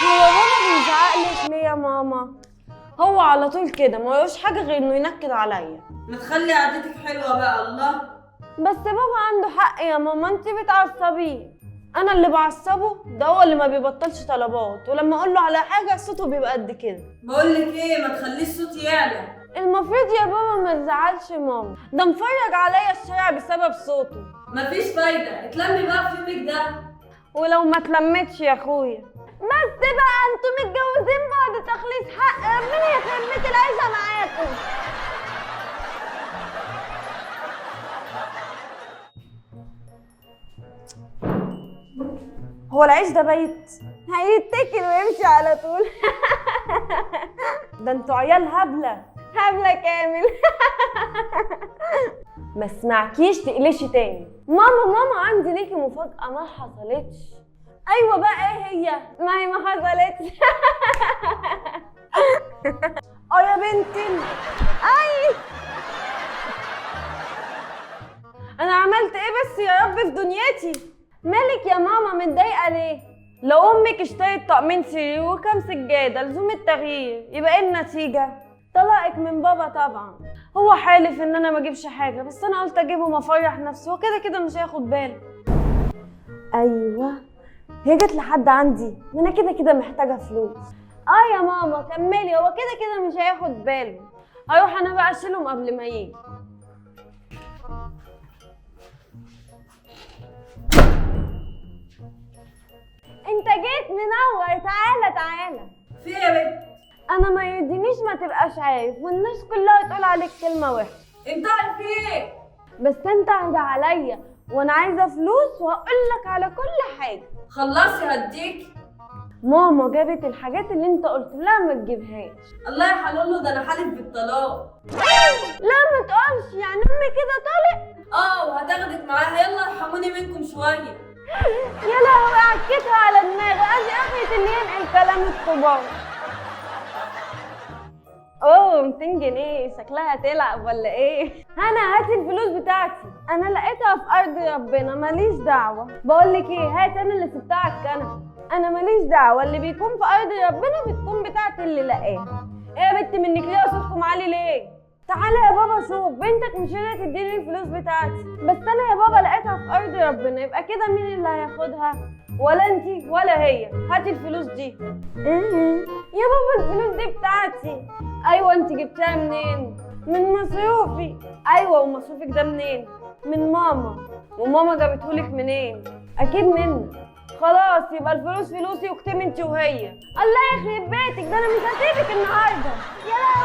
هو بابا بيزعقلك ليه يا ماما؟ هو على طول كده، ما هوش حاجه غير انه ينكد عليا. ما تخلي قعدتك حلوه بقى. الله. بس بابا عنده حق يا ماما، انت بتعصبيه. انا اللي بعصبه، ده هو اللي ما بيبطلش طلبات، ولما اقول له على حاجه صوته بيبقى قد كده. بقول لك ايه، ما تخليش صوتي يعلى. المفروض يا بابا ما تزعلش ماما، ده مفرج عليا الشارع بسبب صوته. مفيش فايده، اتلمي بقى في يومك ده. ولو ما تلمتش يا اخويا. بس بقى انتوا متجوزين بعد تخليص حق، ربنا يخرب بيت العيشه معاكم. هو العيش ده بيت هيتكل ويمشي على طول. ده انتوا عيال هبله هبله كامل. ما اسمعكيش تقلشي تاني. ماما عندي ليكي مفاجأة ما حصلتش. ايوه بقى، ايه هي؟ ما هي ما حصلتش. اه يا بنتي. اي انا عملت ايه بس يا رب في دنيتي؟ مالك يا ماما متضايقه ليه؟ لو امك اشترت طقمين سرير وكام سجاده لزوم التغيير، يبقى ايه النتيجه؟ طلقك من بابا طبعا. هو حالف ان انا ما اجيبش حاجه، بس انا قلت اجيبهم افرح نفسي، وكده كده مش هياخد باله. ايوه، هي جت لحد عندي، ما انا كده كده محتاجه فلوس. اه يا ماما كملي، هو كده كده مش هياخد باله. هروح انا بقى اشيلهم قبل ما يجي. انت جيت منور، تعالى. في ايه يا بنت؟ انا ما يرضينيش ما تبقاش عارف، والناس كلها تقول عليك كلمه وحشه. انت عارف في ايه؟ بس انت اهدى عليا، وانا عايزه فلوس وهقولك على كل حاجه. خلصي هديك. ماما جابت الحاجات اللي انت قلت لها ما تجيبهاش. الله يا حلولو، ده انا حالف بالطلاق. لا ما تقولش، يعني امي كده طالق؟ وهتاخدك معاها. يلا ارحموني منكم شويه. يا لهوي، عكيتها على دماغي. ادي اخرة اللي ينقل كلام الكبار. 200 جنيه شكلها تلعب ولا ايه؟ هنا هاتي الفلوس بتاعتي، انا لقيتها في ارض ربنا، ماليش دعوه. بقول لك ايه، هات، انا اللي سبتها على الكنبه. انا ماليش دعوه، اللي بيكون في ارض ربنا بتكون بتاعتي اللي لاقاها. ايه يا بنت منك ليه صوتكم عالي ليه؟ تعالى يا بابا شوف، بنتك مش هي تديني الفلوس بتاعتي، بس انا يا بابا لقيتها في ارض ربنا، يبقى كده مين اللي هياخدها؟ ولا انتي ولا هي. هاتي الفلوس دي. يا بابا الفلوس دي بتاعتي. ايوه، انتي جبتها منين؟ من مصروفي. ايوه، ومصروفك ده منين؟ من ماما. وماما جابتهولك منين؟ اكيد منك. خلاص يبقى الفلوس فلوسي، واكتمي انتي وهي. الله يخرب بيتك، ده انا مش هسيبك النهارده. يا